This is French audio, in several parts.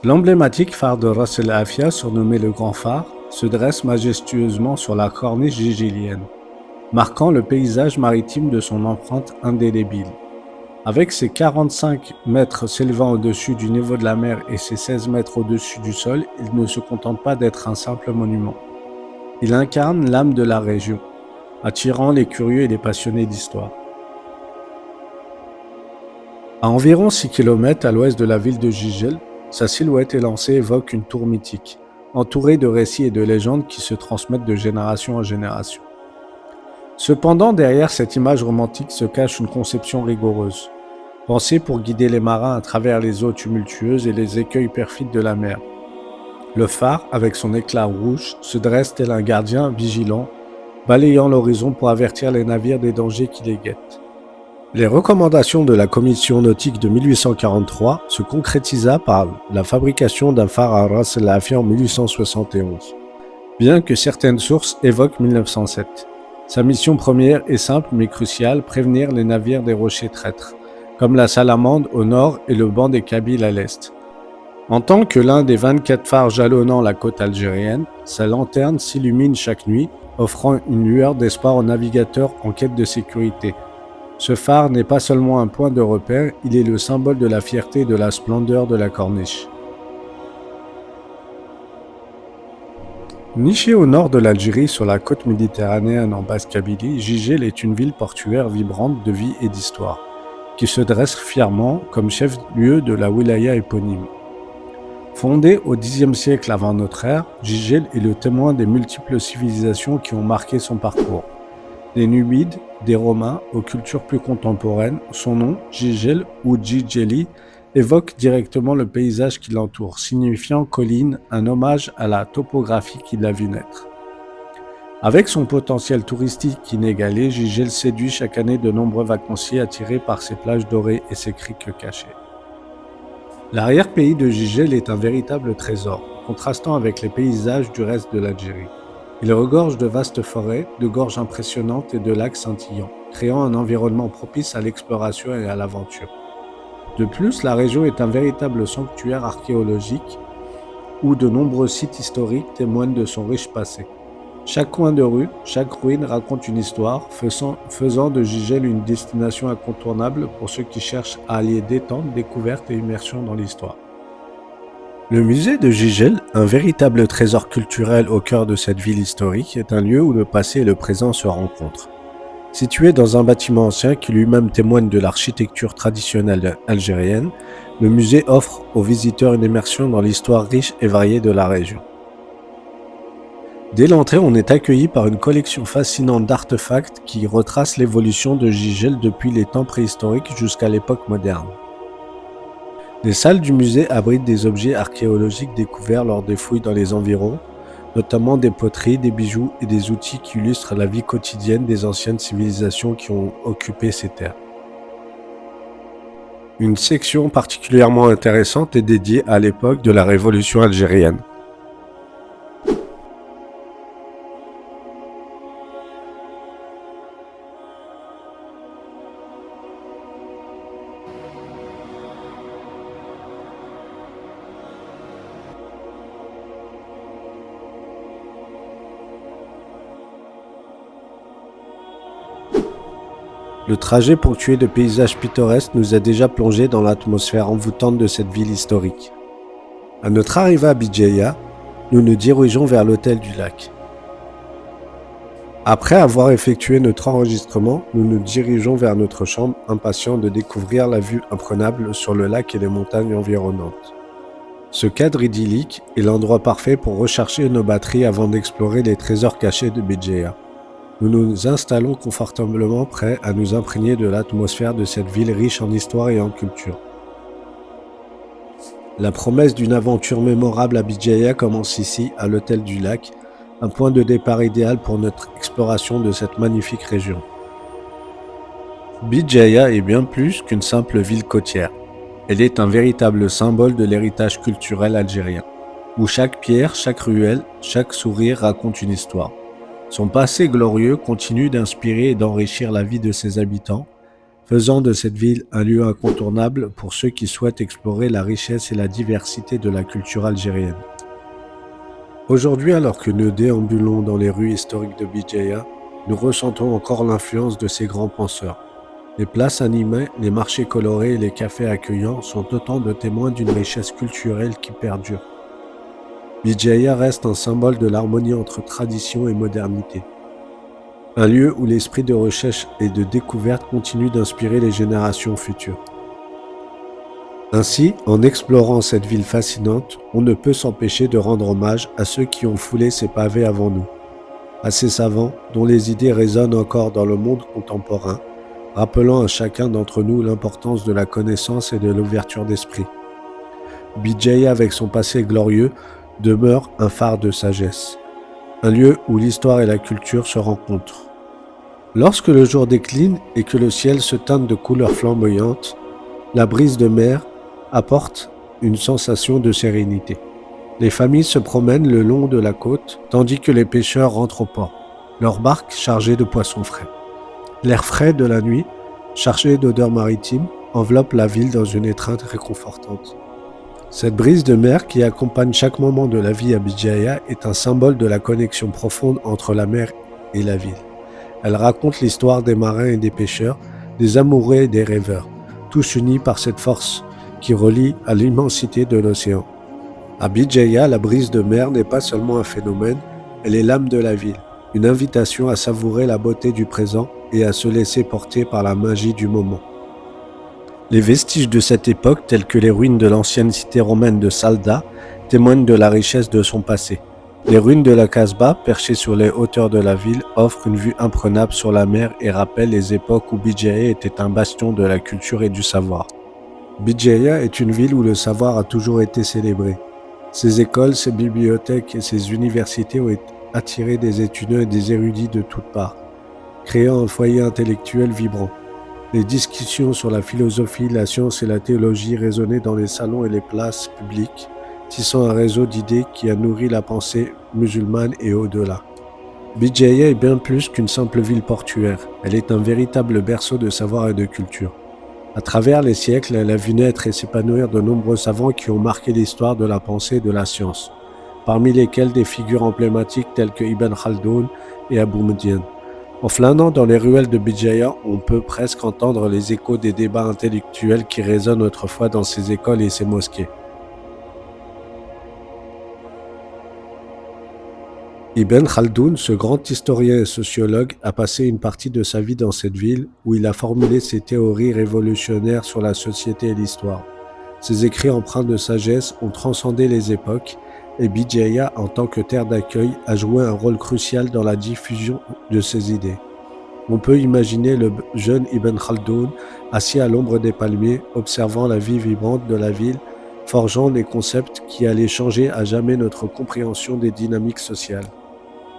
L'emblématique phare de Ras El Afia, surnommé le Grand Phare, se dresse majestueusement sur la corniche gigélienne, marquant le paysage maritime de son empreinte indélébile. Avec ses 45 mètres s'élevant au-dessus du niveau de la mer et ses 16 mètres au-dessus du sol, il ne se contente pas d'être un simple monument. Il incarne l'âme de la région, attirant les curieux et les passionnés d'histoire. À environ 6 km à l'ouest de la ville de Gigel, sa silhouette élancée évoque une tour mythique, entourée de récits et de légendes qui se transmettent de génération en génération. Cependant, derrière cette image romantique se cache une conception rigoureuse, pensée pour guider les marins à travers les eaux tumultueuses et les écueils perfides de la mer. Le phare, avec son éclat rouge, se dresse tel un gardien vigilant, balayant l'horizon pour avertir les navires des dangers qui les guettent. Les recommandations de la commission nautique de 1843 se concrétisa par la fabrication d'un phare à Ras El Afia en 1871, bien que certaines sources évoquent 1907. Sa mission première est simple mais cruciale, prévenir les navires des rochers traîtres, comme la Salamande au nord et le banc des Kabyles à l'est. En tant que l'un des 24 phares jalonnant la côte algérienne, sa lanterne s'illumine chaque nuit, offrant une lueur d'espoir aux navigateurs en quête de sécurité. Ce phare n'est pas seulement un point de repère, il est le symbole de la fierté et de la splendeur de la corniche. Nichée au nord de l'Algérie, sur la côte méditerranéenne en Basse-Kabylie, Gigel est une ville portuaire vibrante de vie et d'histoire, qui se dresse fièrement comme chef-lieu de la wilaya éponyme. Fondée au Xe siècle avant notre ère, Gigel est le témoin des multiples civilisations qui ont marqué son parcours. Des Nubides, des Romains, aux cultures plus contemporaines, son nom, Gigel ou Djidjeli, évoque directement le paysage qui l'entoure, signifiant colline, un hommage à la topographie qui l'a vu naître. Avec son potentiel touristique inégalé, Gigel séduit chaque année de nombreux vacanciers attirés par ses plages dorées et ses criques cachées. L'arrière-pays de Gigel est un véritable trésor, contrastant avec les paysages du reste de l'Algérie. Il regorge de vastes forêts, de gorges impressionnantes et de lacs scintillants, créant un environnement propice à l'exploration et à l'aventure. De plus, la région est un véritable sanctuaire archéologique où de nombreux sites historiques témoignent de son riche passé. Chaque coin de rue, chaque ruine raconte une histoire, faisant de Gigel une destination incontournable pour ceux qui cherchent à allier détente, découverte et immersion dans l'histoire. Le musée de Gigel, un véritable trésor culturel au cœur de cette ville historique, est un lieu où le passé et le présent se rencontrent. Situé dans un bâtiment ancien qui lui-même témoigne de l'architecture traditionnelle algérienne, le musée offre aux visiteurs une immersion dans l'histoire riche et variée de la région. Dès l'entrée, on est accueilli par une collection fascinante d'artefacts qui retrace l'évolution de Gigel depuis les temps préhistoriques jusqu'à l'époque moderne. Les salles du musée abritent des objets archéologiques découverts lors des fouilles dans les environs, notamment des poteries, des bijoux et des outils qui illustrent la vie quotidienne des anciennes civilisations qui ont occupé ces terres. Une section particulièrement intéressante est dédiée à l'époque de la Révolution algérienne. Le trajet ponctué de paysages pittoresques nous a déjà plongé dans l'atmosphère envoûtante de cette ville historique. À notre arrivée à Bidjeya, nous nous dirigeons vers l'hôtel du lac. Après avoir effectué notre enregistrement, nous nous dirigeons vers notre chambre, impatients de découvrir la vue imprenable sur le lac et les montagnes environnantes. Ce cadre idyllique est l'endroit parfait pour recharger nos batteries avant d'explorer les trésors cachés de Bidjeya. Nous nous installons confortablement prêts à nous imprégner de l'atmosphère de cette ville riche en histoire et en culture. La promesse d'une aventure mémorable à Bidjeya commence ici, à l'hôtel du lac, un point de départ idéal pour notre exploration de cette magnifique région. Bidjeya est bien plus qu'une simple ville côtière. Elle est un véritable symbole de l'héritage culturel algérien, où chaque pierre, chaque ruelle, chaque sourire raconte une histoire. Son passé glorieux continue d'inspirer et d'enrichir la vie de ses habitants, faisant de cette ville un lieu incontournable pour ceux qui souhaitent explorer la richesse et la diversité de la culture algérienne. Aujourd'hui, alors que nous déambulons dans les rues historiques de Bijaya, nous ressentons encore l'influence de ces grands penseurs. Les places animées, les marchés colorés et les cafés accueillants sont autant de témoins d'une richesse culturelle qui perdure. Bijaya reste un symbole de l'harmonie entre tradition et modernité. Un lieu où l'esprit de recherche et de découverte continue d'inspirer les générations futures. Ainsi, en explorant cette ville fascinante, on ne peut s'empêcher de rendre hommage à ceux qui ont foulé ces pavés avant nous, à ces savants dont les idées résonnent encore dans le monde contemporain, rappelant à chacun d'entre nous l'importance de la connaissance et de l'ouverture d'esprit. Bijaya, avec son passé glorieux, demeure un phare de sagesse, un lieu où l'histoire et la culture se rencontrent. Lorsque le jour décline et que le ciel se teinte de couleurs flamboyantes, la brise de mer apporte une sensation de sérénité. Les familles se promènent le long de la côte, tandis que les pêcheurs rentrent au port, leurs barques chargées de poissons frais. L'air frais de la nuit, chargé d'odeurs maritimes, enveloppe la ville dans une étreinte réconfortante. Cette brise de mer qui accompagne chaque moment de la vie à Bijaya est un symbole de la connexion profonde entre la mer et la ville. Elle raconte l'histoire des marins et des pêcheurs, des amoureux et des rêveurs, tous unis par cette force qui relie à l'immensité de l'océan. À Bijaya, la brise de mer n'est pas seulement un phénomène, elle est l'âme de la ville, une invitation à savourer la beauté du présent et à se laisser porter par la magie du moment. Les vestiges de cette époque, tels que les ruines de l'ancienne cité romaine de Salda, témoignent de la richesse de son passé. Les ruines de la Casbah, perchées sur les hauteurs de la ville, offrent une vue imprenable sur la mer et rappellent les époques où Bijaya était un bastion de la culture et du savoir. Bijaya est une ville où le savoir a toujours été célébré. Ses écoles, ses bibliothèques et ses universités ont attiré des étudiants et des érudits de toutes parts, créant un foyer intellectuel vibrant. Les discussions sur la philosophie, la science et la théologie résonnaient dans les salons et les places publiques, tissant un réseau d'idées qui a nourri la pensée musulmane et au-delà. Bijaya est bien plus qu'une simple ville portuaire, elle est un véritable berceau de savoir et de culture. À travers les siècles, elle a vu naître et s'épanouir de nombreux savants qui ont marqué l'histoire de la pensée et de la science, parmi lesquels des figures emblématiques telles que Ibn Khaldoun et Abou Mdian. En flânant dans les ruelles de Bijaya, on peut presque entendre les échos des débats intellectuels qui résonnent autrefois dans ces écoles et ces mosquées. Ibn Khaldoun, ce grand historien et sociologue, a passé une partie de sa vie dans cette ville où il a formulé ses théories révolutionnaires sur la société et l'histoire. Ses écrits empreints de sagesse ont transcendé les époques et Bijaya, en tant que terre d'accueil, a joué un rôle crucial dans la diffusion de ses idées. On peut imaginer le jeune Ibn Khaldoun assis à l'ombre des palmiers, observant la vie vibrante de la ville, forgeant les concepts qui allaient changer à jamais notre compréhension des dynamiques sociales.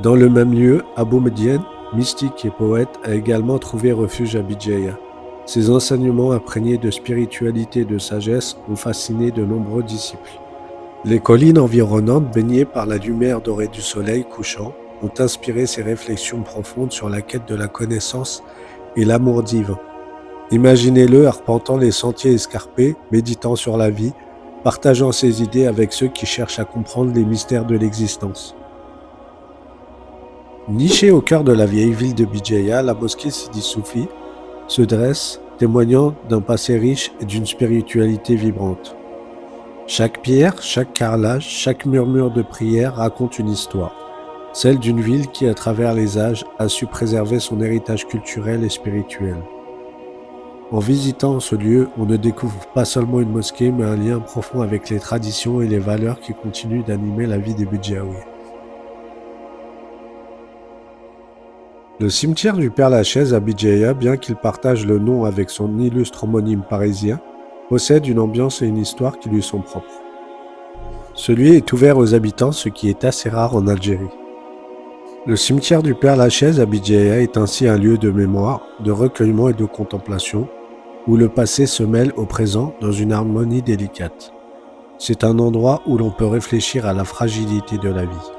Dans le même lieu, Abou Mdian, mystique et poète, a également trouvé refuge à Bijaya. Ses enseignements imprégnés de spiritualité et de sagesse ont fasciné de nombreux disciples. Les collines environnantes, baignées par la lumière dorée du soleil couchant, ont inspiré ses réflexions profondes sur la quête de la connaissance et l'amour divin. Imaginez-le arpentant les sentiers escarpés, méditant sur la vie, partageant ses idées avec ceux qui cherchent à comprendre les mystères de l'existence. Nichée au cœur de la vieille ville de Bijaya, la mosquée Sidi Soufi se dresse, témoignant d'un passé riche et d'une spiritualité vibrante. Chaque pierre, chaque carrelage, chaque murmure de prière raconte une histoire, celle d'une ville qui, à travers les âges, a su préserver son héritage culturel et spirituel. En visitant ce lieu, on ne découvre pas seulement une mosquée, mais un lien profond avec les traditions et les valeurs qui continuent d'animer la vie des Bidjaouis. Le cimetière du Père-Lachaise à Bijaya, bien qu'il partage le nom avec son illustre homonyme parisien, possède une ambiance et une histoire qui lui sont propres. Ce lieu est ouvert aux habitants, ce qui est assez rare en Algérie. Le cimetière du Père-Lachaise à Bijaya est ainsi un lieu de mémoire, de recueillement et de contemplation, où le passé se mêle au présent dans une harmonie délicate. C'est un endroit où l'on peut réfléchir à la fragilité de la vie.